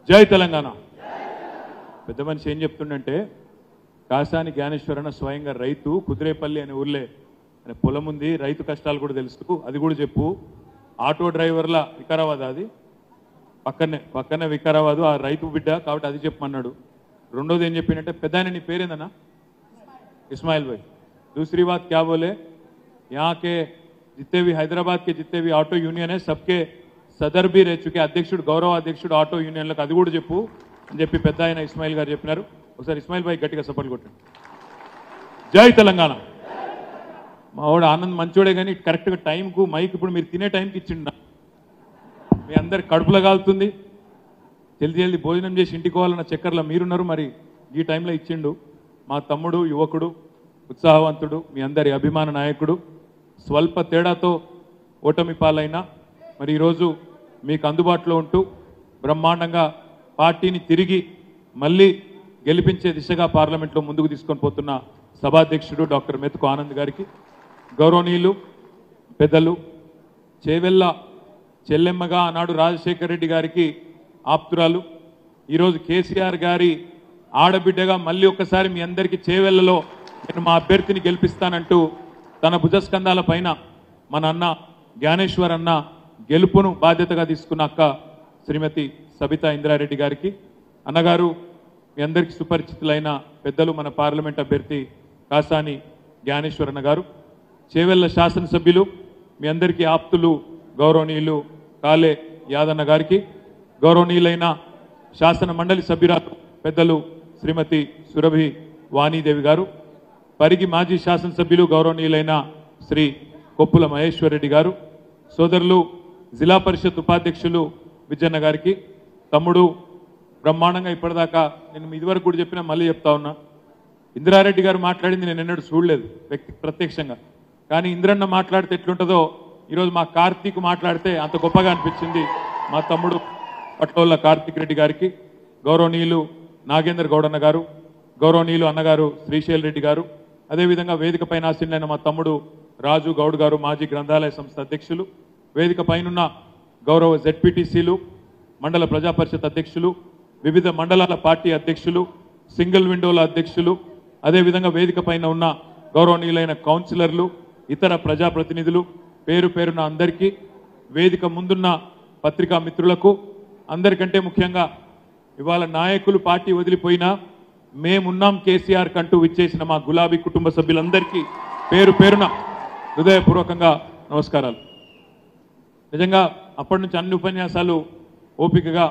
జై తెలంగాణ. పెద్ద మనిషి ఏం చెప్తుండంటే కాసాని జ్ఞానేశ్వరన్న స్వయంగా రైతు, కుదిరేపల్లి అనే ఊర్లే అనే పొలం ఉంది, రైతు కష్టాలు కూడా తెలుసు, అది కూడా చెప్పు. ఆటో డ్రైవర్ల వికారాబాద్, అది పక్కనే వికారాబాద్, ఆ రైతు బిడ్డ కాబట్టి అది చెప్పమన్నాడు. రెండోది ఏం చెప్పిందంటే పెద్ద ఆయన నీ పేరేందన్నా? इस्माइल भाई. दूसरी बात क्या बोले, यहाँ के जितने भी हैदराबाद के जितने भी ऑटो यूनियन है सबके सदर भी रह चुके अध्यक्षुడు गौरव अध्यक्षుడు ఆటో యూనియన్లకు అది కూడా చెప్పు అని చెప్పి పెద్ద ఆయన ఇస్మాయిల్ గారు చెప్పినారు. ఒకసారి ఇస్మాయిల్ భాయ్ గట్టిగా సపోర్ట్ కొట్టండి. జై తెలంగాణ. మా వాడు ఆనంద్ మంచోడే కానీ కరెక్ట్గా టైంకు మైక్ ఇప్పుడు మీరు తినే టైంకి ఇచ్చిండు. మీ అందరి కడుపులో కాలుతుంది, జల్దీ భోజనం చేసి ఇంటికి పోవాలన్న చక్కర్లో మీరున్నారు, మరి ఈ టైంలో ఇచ్చిండు. మా తమ్ముడు, యువకుడు, ఉత్సాహవంతుడు, మీ అందరి అభిమాన నాయకుడు, స్వల్ప తేడాతో ఓటమి పాలైనా మరి ఈరోజు మీకు అందుబాటులో ఉంటూ బ్రహ్మాండంగా పార్టీని తిరిగి మళ్ళీ గెలిపించే దిశగా పార్లమెంట్లో ముందుకు తీసుకొని పోతున్న సభాధ్యక్షుడు డాక్టర్ మెతుకు ఆనంద్ గారికి, గౌరవనీయులు పెద్దలు చేవెళ్ళ చెల్లెమ్మగా ఆనాడు రాజశేఖర్ రెడ్డి గారికి ఆప్తురాలు, ఈరోజు కేసీఆర్ గారి ఆడబిడ్డగా మళ్ళీ ఒక్కసారి మీ అందరికీ చేవెళ్లలో నేను మా అభ్యర్థిని గెలిపిస్తానంటూ తన భుజస్కంధాల పైన మన అన్న జ్ఞానేశ్వర్ అన్న గెలుపును బాధ్యతగా తీసుకున్న అక్క శ్రీమతి సబితా ఇంద్రారెడ్డి గారికి, అన్నగారు మీ అందరికీ సుపరిచితులైన పెద్దలు మన పార్లమెంట్ అభ్యర్థి కాసాని జ్ఞానేశ్వర్ అన్న గారు, చేవెళ్ల శాసనసభ్యులు మీ అందరికీ ఆప్తులు గౌరవనీయులు కాలే యాదన్న గారికి, గౌరవనీయులైన శాసన మండలి సభ్యురాలు పెద్దలు శ్రీమతి సురభి వాణీదేవి గారు, పరిగి మాజీ శాసనసభ్యులు గౌరవనీయులైన శ్రీ కొప్పుల మహేశ్వర్ రెడ్డి గారు, సోదరులు జిల్లా పరిషత్ ఉపాధ్యక్షులు విజయన్న గారికి, తమ్ముడు బ్రహ్మాండంగా ఇప్పటిదాకా నేను ఇదివరకు కూడా చెప్పినా మళ్ళీ చెప్తా ఉన్నా, ఇందిరారెడ్డి గారు మాట్లాడింది నేను ఎన్నడూ చూడలేదు ప్రత్యక్షంగా, కానీ ఇంద్రన్న మాట్లాడితే ఎట్లుంటుందో ఈరోజు మా కార్తీక్ మాట్లాడితే అంత గొప్పగా అనిపించింది. మా తమ్ముడు పట్లోళ్ళ కార్తీక్ రెడ్డి గారికి, గౌరవనీయులు నాగేంద్ర గౌడన్న గారు, గౌరవనీయులు అన్నగారు శ్రీశైల్ రెడ్డి గారు, అదేవిధంగా వేదిక పైన ఆసీనులైన మా తమ్ముడు రాజు గౌడ్ గారు మాజీ గ్రంథాలయ సంస్థ అధ్యక్షులు, వేదిక పైనున్న గౌరవ జెడ్పీటీసీలు, మండల ప్రజాపరిషత్ అధ్యక్షులు, వివిధ మండలాల పార్టీ అధ్యక్షులు, సింగిల్ విండోల అధ్యక్షులు, అదేవిధంగా వేదిక పైన ఉన్న గౌరవనీయులైన కౌన్సిలర్లు, ఇతర ప్రజాప్రతినిధులు, పేరు పేరున అందరికీ, వేదిక ముందున్న పత్రికా మిత్రులకు, అందరికంటే ముఖ్యంగా ఇవాళ నాయకులు పార్టీ వదిలిపోయినా మేమున్నాం కేసీఆర్ కంటూ విచ్చేసిన మా గులాబీ కుటుంబ సభ్యులందరికీ పేరు పేరున హృదయపూర్వకంగా నమస్కారాలు. నిజంగా అప్పటి నుంచి అన్ని ఉపన్యాసాలు ఓపికగా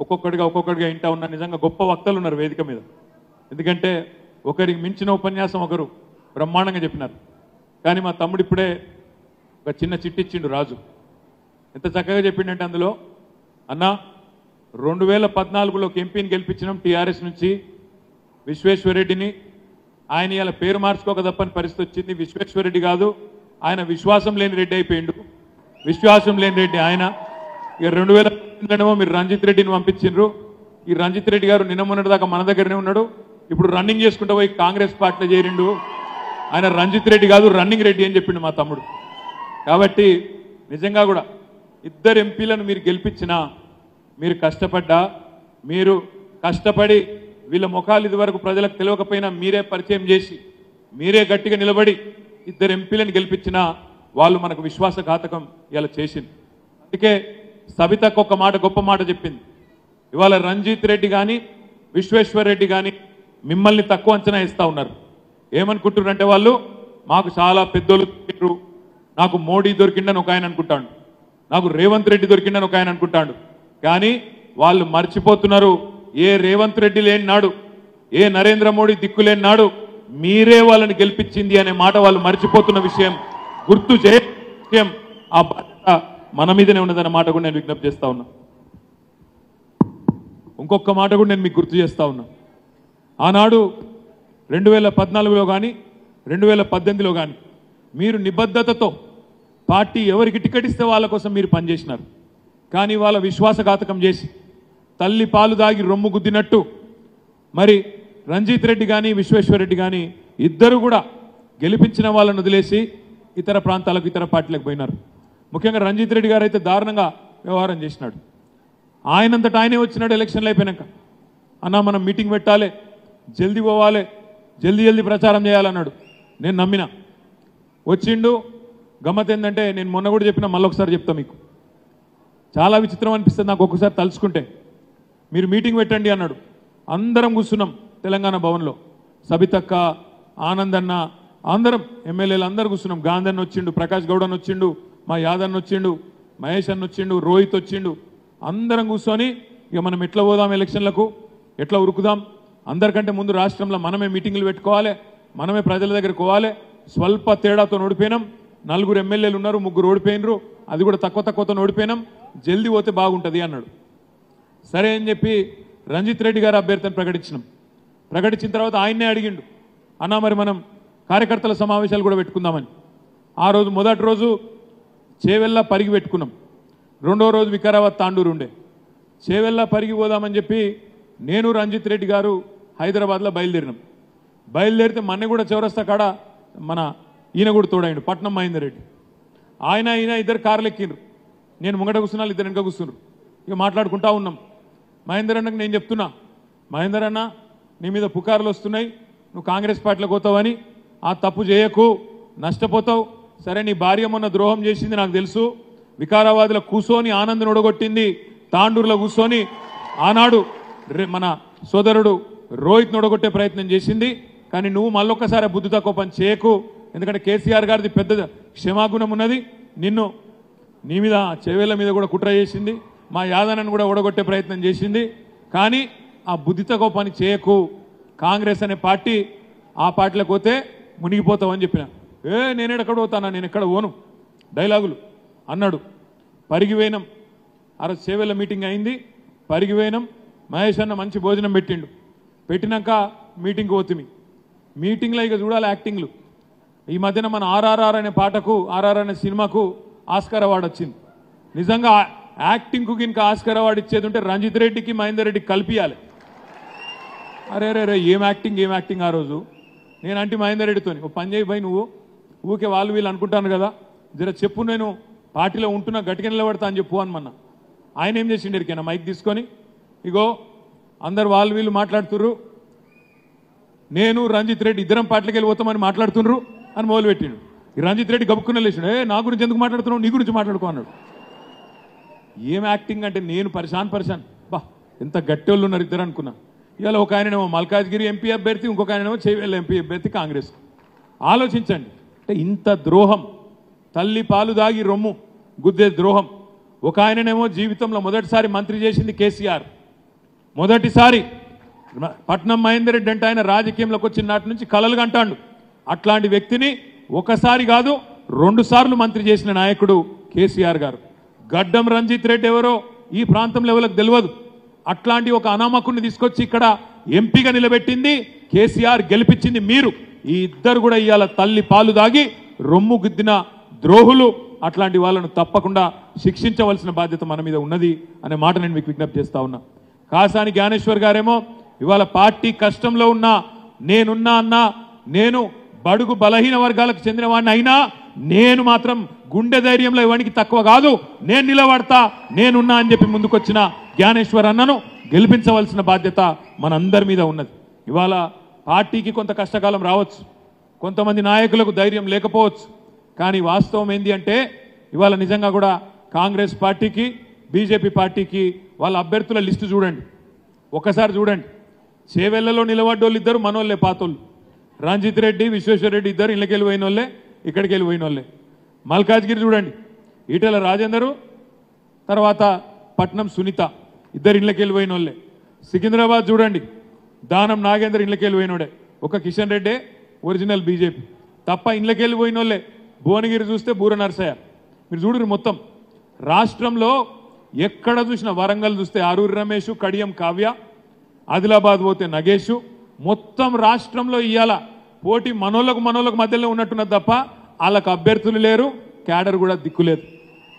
ఒక్కొక్కడిగా ఇంటా ఉన్న నిజంగా గొప్ప వక్తలు ఉన్నారు వేదిక మీద. ఎందుకంటే ఒకరికి మించిన ఉపన్యాసం ఒకరు బ్రహ్మాండంగా చెప్పినారు. కానీ మా తమ్ముడు ఇప్పుడే ఒక చిన్న చిట్టిచ్చిండు రాజు, ఎంత చక్కగా చెప్పిండంటే అందులో, అన్నా 2014లో ఎంపీని గెలిపించినాం టీఆర్ఎస్ నుంచి విశ్వేశ్వరరెడ్డిని, ఆయన ఇలా పేరు మార్చుకోక తప్పని పరిస్థితి వచ్చింది. విశ్వేశ్వరరెడ్డి కాదు, ఆయన విశ్వాసం లేని రెడ్డి అయిపోయిండు, విశ్వాసం లేని రెడ్డి ఆయన. ఇక 2018లో మీరు రంజిత్ రెడ్డిని పంపించిండ్రు. ఈ రంజిత్ రెడ్డి గారు నిన్న మొన్నటి దాకా మన దగ్గరనే ఉన్నాడు, ఇప్పుడు రన్నింగ్ చేసుకుంటూ పోయి కాంగ్రెస్ పార్టీలో చేరిండు. ఆయన రంజిత్ రెడ్డి కాదు రన్నింగ్ రెడ్డి అని చెప్పిండు మా తమ్ముడు. కాబట్టి నిజంగా కూడా ఇద్దరు ఎంపీలను మీరు గెలిపించినా, మీరు కష్టపడి వీళ్ళ ముఖాలు ఇదివరకు ప్రజలకు తెలియకపోయినా మీరే పరిచయం చేసి మీరే గట్టిగా నిలబడి ఇద్దరు ఎంపీలను గెలిపించినా వాళ్ళు మనకు విశ్వాసఘాతకం ఇలా చేసింది. అందుకే సబితకు ఒక మాట, గొప్ప మాట చెప్పింది. ఇవాళ రంజిత్ రెడ్డి కానీ విశ్వేశ్వర్ రెడ్డి కానీ మిమ్మల్ని తక్కువ అంచనా ఇస్తా ఉన్నారు. ఏమనుకుంటున్నారంటే వాళ్ళు మాకు చాలా పెద్దోళ్ళు దొరికిండ్రు, నాకు మోడీ దొరికిండని ఒక ఆయన అనుకుంటాడు, నాకు రేవంత్ రెడ్డి దొరికిండని ఒక ఆయన అనుకుంటాడు. కానీ వాళ్ళు మర్చిపోతున్నారు, ఏ రేవంత్ రెడ్డి లేని నాడు, ఏ నరేంద్ర మోడీ దిక్కు లేని నాడు మీరే వాళ్ళని గెలిపించింది అనే మాట వాళ్ళు మర్చిపోతున్న విషయం గుర్తు విషయం ఆ బాధ్యత మన మీదనే ఉన్నదన్న మాట కూడా నేను విజ్ఞప్తి చేస్తా ఉన్నా. ఇంకొక మాట కూడా నేను మీకు గుర్తు చేస్తా ఉన్నా. ఆనాడు 2014లో కానీ 2018లో కానీ మీరు నిబద్ధతతో పార్టీ ఎవరికి టికెట్ ఇస్తే వాళ్ళ కోసం మీరు పనిచేసినారు. కానీ వాళ్ళ విశ్వాసఘాతకం చేసి తల్లి పాలు దాగి రొమ్ము గుద్దినట్టు మరి రంజిత్ రెడ్డి కానీ విశ్వేశ్వర్ రెడ్డి కానీ ఇద్దరు కూడా గెలిపించిన వాళ్ళను వదిలేసి ఇతర ప్రాంతాలకు, ఇతర పార్టీలకు పోయినారు. ముఖ్యంగా రంజిత్ రెడ్డి గారు అయితే దారుణంగా వ్యవహారం చేసినాడు. ఆయనంతటా ఆయనే వచ్చినాడు ఎలక్షన్లు అయిపోయినాక. అన్నా మనం మీటింగ్ పెట్టాలి, జల్దీ పోవాలి, జల్దీ జల్దీ ప్రచారం చేయాలన్నాడు. నేను నమ్మిన. వచ్చిండు. గమ్మత్ ఏంటంటే నేను మొన్న కూడా చెప్పిన, మళ్ళొకసారి చెప్తా మీకు. చాలా విచిత్రం అనిపిస్తుంది నాకు ఒక్కసారి తలుచుకుంటే. మీరు మీటింగ్ పెట్టండి అన్నాడు. అందరం కూర్చున్నాం తెలంగాణ భవన్లో. సబితక్క, ఆనందన్న, అందరం ఎమ్మెల్యేలు అందరూ కూర్చున్నాం. గాంధీ వచ్చిండు, ప్రకాష్ గౌడ్ అని వచ్చిండు, మా యాదన్న వచ్చిండు, మహేష్ అన్న వచ్చిండు, రోహిత్ వచ్చిండు. అందరం కూర్చొని ఇక మనం ఎట్లా పోదాం ఎలక్షన్లకు, ఎట్లా ఉరుకుదాం, అందరికంటే ముందు రాష్ట్రంలో మనమే మీటింగులు పెట్టుకోవాలి, మనమే ప్రజల దగ్గరికి పోవాలి. స్వల్ప తేడాతో ఓడిపోయినాం. 4 ఎమ్మెల్యేలు ఉన్నారు, 3 ఓడిపోయినరు, అది కూడా తక్కువతో ఓడిపోయినాం. జల్దీ పోతే బాగుంటుంది అన్నాడు. సరే అని చెప్పి రంజిత్ రెడ్డి గారు అభ్యర్థిని ప్రకటించినాం. ప్రకటించిన తర్వాత ఆయన్నే అడిగిండు, అన్నా మరి మనం కార్యకర్తల సమావేశాలు కూడా పెట్టుకుందామని. ఆ రోజు మొదటి రోజు చేవెళ్ళ పరిగి పెట్టుకున్నాం. రెండో రోజు వికారాబాద్ తాండూరు ఉండే. చేవెళ్ళ పరిగి పోదామని చెప్పి నేను రంజిత్ రెడ్డి గారు హైదరాబాద్లో బయలుదేరినాం. బయలుదేరితే మొన్న కూడా చౌరస్తా కాడ మన ఈయన కూడా తోడైండు, పట్నం మహేందర్ రెడ్డి. ఆయన ఇద్దరు కార్లు ఎక్కిండ్రు. నేను ముంగట కూర్చున్నాను, ఇద్దరు వెనక కూర్చున్నారు. ఇక మాట్లాడుకుంటా ఉన్నాం. మహేందర్ అన్నకు నేను చెప్తున్నా, మహేందర్ అన్న నీ మీద పుకార్లు వస్తున్నాయి, నువ్వు కాంగ్రెస్ పార్టీలోకి పోతావని, ఆ తప్పు చేయకు, నష్టపోతావు. సరే నీ భార్య మొన్న ద్రోహం చేసింది నాకు తెలుసు, వికారాబాద్లో కూర్చొని ఆనందను ఒడగొట్టింది, తాండూరులో కూర్చొని ఆనాడు మన సోదరుడు రోహిత్ ఒడగొట్టే ప్రయత్నం చేసింది. కానీ నువ్వు మళ్ళొక్కసారి బుద్ధి తక్కువ పని చేయకు, ఎందుకంటే కేసీఆర్ గారిది పెద్ద క్షమాగుణం ఉన్నది. నీ మీద చెవేళ్ల మీద కూడా కుట్ర చేసింది, మా యాదనను కూడా ఓడగొట్టే ప్రయత్నం చేసింది. కానీ ఆ బుద్ధి తక్కువ పని చేయకు, కాంగ్రెస్ అనే పార్టీ, ఆ పార్టీలోకి పోతే మునిగిపోతావని చెప్పిన. నేను ఎక్కడ పోతానా, నేను ఎక్కడ పోను డైలాగులు అన్నాడు. పరిగిపోయినాం. ఆ రోజు చేవేళ్ళ మీటింగ్ అయింది, పరిగిపోయినాం. మహేష్ అన్న మంచి భోజనం పెట్టిండు. పెట్టినాక మీటింగ్కి పోతుంది. మీటింగ్లో ఇక చూడాలి యాక్టింగ్లు. ఈ మధ్యన మన ఆర్ఆర్ఆర్ అనే పాటకు, ఆర్ఆర్ అనే సినిమాకు ఆస్కార్ అవార్డు వచ్చింది. నిజంగా యాక్టింగ్కు ఇంకా ఆస్కార్ అవార్డు ఇచ్చేది ఉంటే రంజిత్ రెడ్డికి మహేందర్ రెడ్డికి కలిపియాలి. అరే ఏం యాక్టింగ్ ఆ రోజు. నేను అంటే మహేందర్ రెడ్డితో ఓ పని చేయి పోయి, నువ్వు ఊకే వాళ్ళు వీళ్ళు అనుకుంటాను కదా, జర చెప్పు, నేను పార్టీలో ఉంటున్నా, గట్టిగా నిలబడతా అని చెప్పు అనమన్నా. ఆయన ఏం చేసిండు ఎరికైనా, మైక్ తీసుకొని ఇగో అందరు వాళ్ళు వీళ్ళు మాట్లాడుతుర్రు, నేను రంజిత్ రెడ్డి ఇద్దరం పార్టీకి వెళ్ళిపోతామని మాట్లాడుతున్నారు అని మొదలుపెట్టిండు. ఈ రంజిత్ రెడ్డి గబుక్కునే లేచిండు, నా గురించి ఎందుకు మాట్లాడుతున్నావు, నీ గురించి మాట్లాడుకో అన్నాడు. ఏం యాక్టింగ్ అంటే నేను పరిశాన్ బా ఎంత గట్టి వాళ్ళు ఉన్నారు ఇద్దరు అనుకున్నా. ఇవాళ ఒక ఆయనేమో మల్కాజ్గిరి ఎంపీ అభ్యర్థి, ఇంకొక ఆయనేమో చేవేళ్ళ ఎంపీ అభ్యర్థి కాంగ్రెస్. ఆలోచించండి, అంటే ఇంత ద్రోహం, తల్లి పాలు దాగి రొమ్ము గుద్దే ద్రోహం. ఒక ఆయననేమో జీవితంలో మొదటిసారి మంత్రి చేసింది కేసీఆర్, మొదటిసారి. పట్నం మహేందర్ రెడ్డి అంటే ఆయన రాజకీయంలోకి వచ్చిన నాటి నుంచి కలలు కంటాడు. అట్లాంటి వ్యక్తిని ఒకసారి కాదు 2 సార్లు మంత్రి చేసిన నాయకుడు కేసీఆర్ గారు. గడ్డం రంజిత్ రెడ్డి ఎవరో ఈ ప్రాంతంలో ఎవరికి తెలియదు. అట్లాంటి ఒక అనామకుడిని తీసుకొచ్చి ఇక్కడ ఎంపీగా నిలబెట్టింది కేసీఆర్, గెలిపించింది మీరు. ఈ ఇద్దరు కూడా ఇవాళ తల్లి పాలు దాగి రొమ్ము గుద్దిన ద్రోహులు. అట్లాంటి వాళ్ళను తప్పకుండా శిక్షించవలసిన బాధ్యత మన మీద ఉన్నది అనే మాట నేను మీకు విజ్ఞప్తి చేస్తా ఉన్నా. కాసాని జ్ఞానేశ్వర్ గారేమో ఇవాళ పార్టీ కష్టంలో ఉన్నా నేనున్నా అన్నా, నేను బడుగు బలహీన వర్గాలకు చెందిన వాడిని అయినా నేను మాత్రం గుండె ధైర్యంలో ఇవానికి తక్కువ కాదు, నేను నిలబడతా, నేనున్నా అని చెప్పి ముందుకొచ్చిన జ్ఞానేశ్వర్ అన్నను గెలిపించవలసిన బాధ్యత మనందరి మీద ఉన్నది. ఇవాళ పార్టీకి కొంత కష్టకాలం రావచ్చు, కొంతమంది నాయకులకు ధైర్యం లేకపోవచ్చు. కానీ వాస్తవం ఏంది అంటే ఇవాళ నిజంగా కూడా కాంగ్రెస్ పార్టీకి, బీజేపీ పార్టీకి వాళ్ళ అభ్యర్థుల లిస్టు చూడండి, ఒకసారి చూడండి. చేవెళ్లలో నిలబడ్డోళ్ళు ఇద్దరు మనోళ్ళే, పాతోళ్ళు. రంజిత్ రెడ్డి, విశ్వేశ్వర రెడ్డి ఇద్దరు ఇళ్ళకి వెళ్ళి పోయిన వాళ్ళే, ఇక్కడికి వెళ్ళి పోయిన వాళ్ళే. మల్కాజ్గిరి చూడండి, ఈటెల రాజేందరు, తర్వాత పట్నం సునీత ఇద్దరు ఇళ్ళకి వెళ్ళి పోయిన వాళ్ళే. సికింద్రాబాద్ చూడండి, దానం నాగేందర్ ఇళ్ళకి వెళ్ళి పోయినోడే, ఒక కిషన్ రెడ్డే ఒరిజినల్ బీజేపీ తప్ప ఇళ్ళకి వెళ్ళి పోయిన వాళ్ళే. భువనగిరి చూస్తే బూర నరసయ్య. మీరు చూడరు మొత్తం రాష్ట్రంలో ఎక్కడ చూసినా, వరంగల్ చూస్తే ఆరూరి రమేష్, కడియం కావ్య, ఆదిలాబాద్ పోతే నగేష్. మొత్తం రాష్ట్రంలో ఇవాళ పోటీ మనోళ్ళకు మధ్యలో ఉన్నట్టున్నది తప్ప వాళ్ళకు అభ్యర్థులు లేరు, క్యాడర్ కూడా దిక్కులేదు.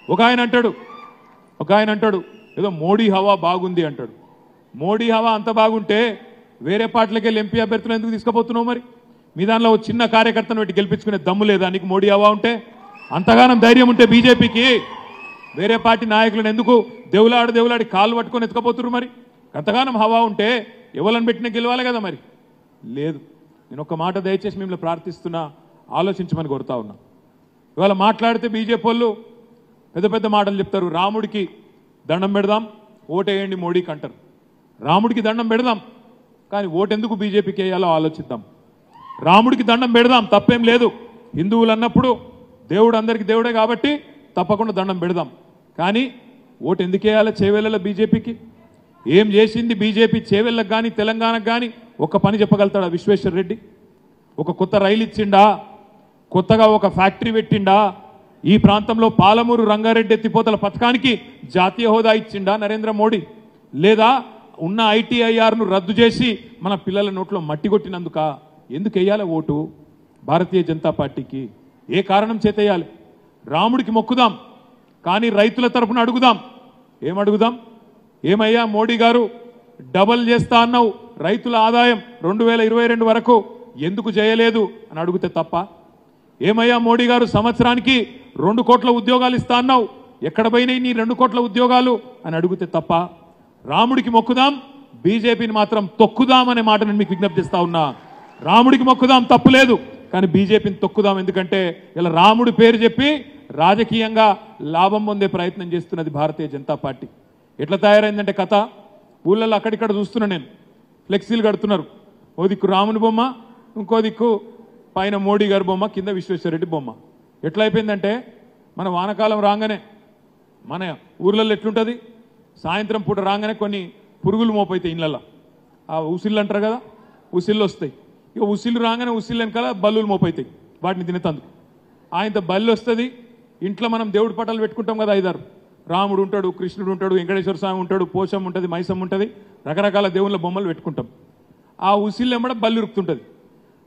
ఒక ఆయన అంటాడు ఏదో మోడీ హవా బాగుంది అంటాడు. మోడీ హవా అంత బాగుంటే వేరే పార్టీలకు వెళ్ళి ఎంపీ అభ్యర్థులు ఎందుకు తీసుకుపోతున్నావు? మరి మీ దానిలో చిన్న కార్యకర్తను పెట్టి గెలిపించుకునే దమ్ము లేదా నీకు? మోడీ హవా ఉంటే, అంతగానం ధైర్యం ఉంటే బీజేపీకి వేరే పార్టీ నాయకులను ఎందుకు దేవులాడి కాళ్ళు పట్టుకొని ఎత్తుకపోతున్నారు? మరి గతగానం హవా ఉంటే ఎవరిని పెట్టినా గెలవాలి కదా. మరి లేదు. నేను ఒక మాట దయచేసి మిమ్మల్ని ప్రార్థిస్తున్నా, ఆలోచించమని కోరుతా ఉన్నా. ఇవాళ మాట్లాడితే బీజేపీ వాళ్ళు పెద్ద పెద్ద మాటలు చెప్తారు. రాముడికి దండం పెడదాం, ఓటేయండి మోడీకి అంటారు. రాముడికి దండం పెడదాం, కానీ ఓటెందుకు బీజేపీకి వేయాలో ఆలోచిద్దాం. రాముడికి దండం పెడదాం, తప్పేం లేదు. హిందువులు అన్నప్పుడు దేవుడు అందరికీ దేవుడే కాబట్టి తప్పకుండా దండం పెడదాం. కానీ ఓటు ఎందుకు వేయాలి చేవెళ్ళ బీజేపీకి? ఏం చేసింది బీజేపీ చేవెళ్ళకు కానీ తెలంగాణకు కానీ? ఒక్క పని చెప్పగలుగుతాడా విశ్వేశ్వర్ రెడ్డి? ఒక కొత్త రైలు ఇచ్చిండా? కొత్తగా ఒక ఫ్యాక్టరీ పెట్టిండా? ఈ ప్రాంతంలో పాలమూరు రంగారెడ్డి ఎత్తిపోతల పథకానికి జాతీయ హోదా ఇచ్చిండా నరేంద్ర మోడీ? లేదా ఉన్న ఐటీఐఆర్ను రద్దు చేసి మన పిల్లల నోట్లో మట్టి కొట్టినందుక? ఎందుకు వేయాలి ఓటు భారతీయ జనతా పార్టీకి? ఏ కారణం చేత వేయాలి? రాముడికి మొక్కుదాం, కానీ రైతుల తరఫున అడుగుదాం. ఏమడుగుదాం? ఏమయ్యా మోడీ గారు, డబల్ చేస్తా అన్నావు రైతుల ఆదాయం 2022 వరకు, ఎందుకు చేయలేదు అని అడిగితే తప్ప? ఏమయ్యా మోడీ గారు, సంవత్సరానికి 2 కోట్ల ఉద్యోగాలు ఇస్తా అన్నావు, ఎక్కడ పోయినాయి నీ 2 కోట్ల ఉద్యోగాలు అని అడిగితే తప్ప? రాముడికి మొక్కుదాం, బీజేపీని మాత్రం తొక్కుదాం అనే మాట నేను మీకు విజ్ఞప్తి చేస్తా ఉన్నా. రాముడికి మొక్కుదాం, తప్పు లేదు, కానీ బీజేపీని తొక్కుదాం. ఎందుకంటే ఇలా రాముడి పేరు చెప్పి రాజకీయంగా లాభం పొందే ప్రయత్నం చేస్తున్నది భారతీయ జనతా పార్టీ. ఎట్లా తయారైందంటే కథ, ఊళ్ళల్లో అక్కడిక్కడ చూస్తున్నా నేను, ఫ్లెక్సీలు కడుతున్నారు. ఓ దిక్కు రాముని బొమ్మ, ఇంకో దిక్కు పైన మోడీ గారి బొమ్మ, కింద విశ్వేశ్వరరెడ్డి బొమ్మ. ఎట్లా అయిపోయిందంటే మన వానకాలం రాగానే మన ఊర్లలో ఎట్లుంటుంది, సాయంత్రం పూట రాగానే కొన్ని పురుగులు మోపైతాయి ఇళ్ళల్లో. ఆ ఉసిళ్ళు అంటారు కదా, ఉసిళ్ళు వస్తాయి. ఇక ఉసిళ్ళు రాగానే ఉసిళ్ళు వెనకాల బల్లులు మోపైతాయి వాటిని తినేతందుకు. ఆయనతో బల్లి వస్తుంది. ఇంట్లో మనం దేవుడి పటాలు పెట్టుకుంటాం కదా, 5-6. రాముడు ఉంటాడు, కృష్ణుడు ఉంటాడు, వెంకటేశ్వర స్వామి ఉంటాడు, పోషం ఉంటుంది, మైసం ఉంటుంది, రకరకాల దేవుళ్ళ బొమ్మలు పెట్టుకుంటాం. ఆ ఉసిళ్ళు వెంబడ బల్లి ఉరుకుతుంటుంది.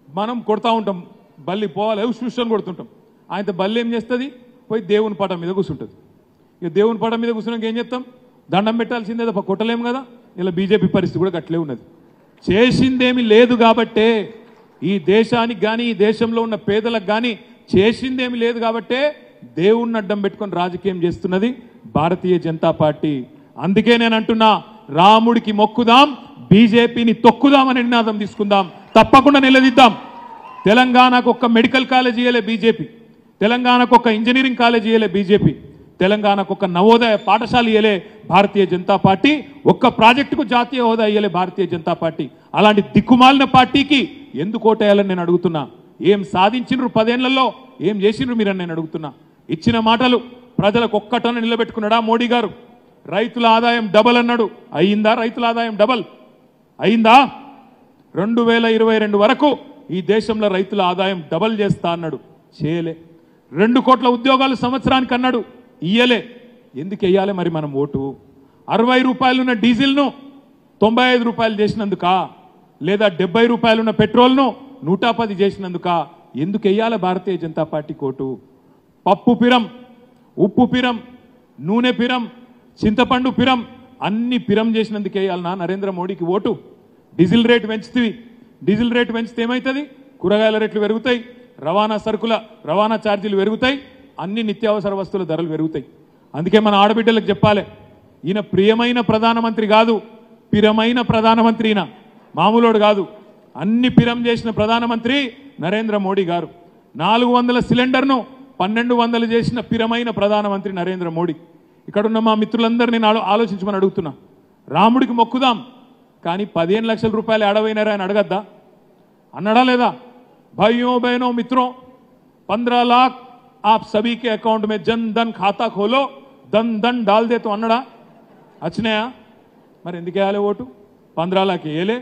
మనం కొడతా ఉంటాం, బల్లి పోవాలి చూసుకొని కొడుతుంటాం. ఆయనతో బల్లి ఏం చేస్తుంది, పోయి దేవుని పటం మీద కూర్చుంటుంది. ఇక దేవుని పటం మీద కూర్చున్నాక ఏం చేస్తాం, దండం పెట్టాల్సిందే తప్ప కొట్టలేం కదా. ఇలా బీజేపీ పరిస్థితి కూడా అట్లే ఉన్నది. చేసిందేమి లేదు కాబట్టే ఈ దేశానికి కానీ ఈ దేశంలో ఉన్న పేదలకు కానీ చేసిందేమి లేదు కాబట్టే దేవుణ్ణి అడ్డం పెట్టుకొని రాజకీయం చేస్తున్నది భారతీయ జనతా పార్టీ. అందుకే నేను అంటున్నా, రాముడికి మొక్కుదాం, బీజేపీని తొక్కుదామని నినాదం తీసుకుందాం, తప్పకుండా నిలదీద్దాం. తెలంగాణకు ఒక్క మెడికల్ కాలేజ్ ఇయ్యలే బీజేపీ, తెలంగాణకు ఒక్క ఇంజనీరింగ్ కాలేజ్ ఇయ్యలే బీజేపీ, తెలంగాణకు ఒక నవోదయ పాఠశాల ఇయ్యలే భారతీయ జనతా పార్టీ, ఒక్క ప్రాజెక్టుకు జాతీయ హోదా ఇయ్యలే భారతీయ జనతా పార్టీ. అలాంటి దిక్కుమాలిన పార్టీకి ఎందుకు ఓటేయాలని నేను అడుగుతున్నా. ఏం సాధించినరు 10 ఏళ్లలో, ఏం చేసినరు మీరని నేను అడుగుతున్నా. ఇచ్చిన మాటలు ప్రజలకు ఒక్కటన నిలబెట్టుకున్నాడా మోడీ గారు? రైతుల ఆదాయం డబల్ అన్నాడు, అయిందా? రైతుల ఆదాయం డబల్ అయిందా? 2022 వరకు ఈ దేశంలో రైతుల ఆదాయం డబల్ చేస్తా అన్నాడు, చేయలే. 2 కోట్ల ఉద్యోగాలు సంవత్సరానికి అన్నాడు, ఇయ్యలే. ఎందుకు వెయ్యాలి మరి మనం ఓటు? 60 రూపాయలున్న డీజిల్ను 95 రూపాయలు చేసినందుక, లేదా 70 రూపాయలున్న పెట్రోల్ను 110 చేసినందుక ఎందుకు వెయ్యాలి భారతీయ జనతా పార్టీ ఓటు? పప్పు పిరం, ఉప్పు పిరం, నూనె పిరం, చింతపండు పిరం, అన్ని పిరం చేసినందుకు వేయాలనా నరేంద్ర మోడీకి ఓటు? డీజిల్ రేటు పెంచుతుంది, డీజిల్ రేటు పెంచితే ఏమవుతుంది? కూరగాయల రేట్లు పెరుగుతాయి, రవాణా సరుకుల రవాణా ఛార్జీలు పెరుగుతాయి, అన్ని నిత్యావసర వస్తువుల ధరలు పెరుగుతాయి. అందుకే మన ఆడబిడ్డలకు చెప్పాలి, ఈయన ప్రియమైన ప్రధానమంత్రి కాదు, పిరమైన ప్రధానమంత్రి. ఈయన మామూలోడు కాదు, అన్ని పిరం చేసిన ప్రధానమంత్రి నరేంద్ర మోడీ గారు. 400 సిలిండర్ను 1200 చేసిన పిరమైన ప్రధానమంత్రి నరేంద్ర మోడీ. ఇక్కడున్న మా మిత్రులందరూ నేను ఆలోచించమని అడుగుతున్నా. రాముడికి మొక్కుదాం, కానీ 15 లక్షల రూపాయలు ఏడవైనారా అని అడగద్దా? అన్నాడా లేదా? भाइयों बहनों मित्रों, 15 लाख आप सभी के अकाउंट में जन धन खाता खोलो, धन धन डाल दे तो అన్నడా? వచ్చినాయా? మరి ఎందుకు వేయాలి ఓటు? 15 లాఖ వేయలే,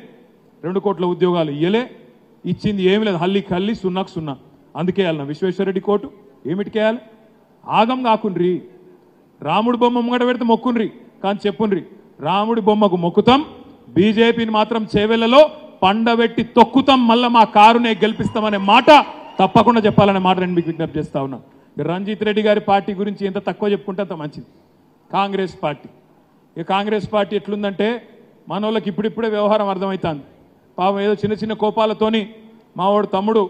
2 కోట్ల ఉద్యోగాలు ఇయ్యలే, ఇచ్చింది ఏమి లేదు, హల్లికి హల్లి, సున్నాకు సున్నా. అందుకే వేయాలన్నా విశ్వేశ్వరరెడ్డి కోటు? ఏమిటికి వేయాలి? ఆగం కాకుండ్రి. రాముడి బొమ్మ ముంగట పెడితే మొక్కుండ్రి, కానీ చెప్పుండ్రి రాముడి బొమ్మకు మొక్కుతాం, బీజేపీని మాత్రం చేవెళ్లలో పండబెట్టి తొక్కుతాం, మళ్ళీ మా కారునే గెలిపిస్తామనే మాట తప్పకుండా చెప్పాలనే మాట నేను మీకు విజ్ఞప్తి చేస్తా ఉన్నా. రంజిత్ రెడ్డి గారి పార్టీ గురించి ఎంత తక్కువ చెప్పుకుంటే అంత మంచిది. కాంగ్రెస్ పార్టీ, ఈ కాంగ్రెస్ పార్టీ ఎట్లుందంటే మన వాళ్ళకి ఇప్పుడిప్పుడే వ్యవహారం అర్థమవుతుంది. పాపం ఏదో చిన్న చిన్న కోపాలతోని మా వాడు తమ్ముడు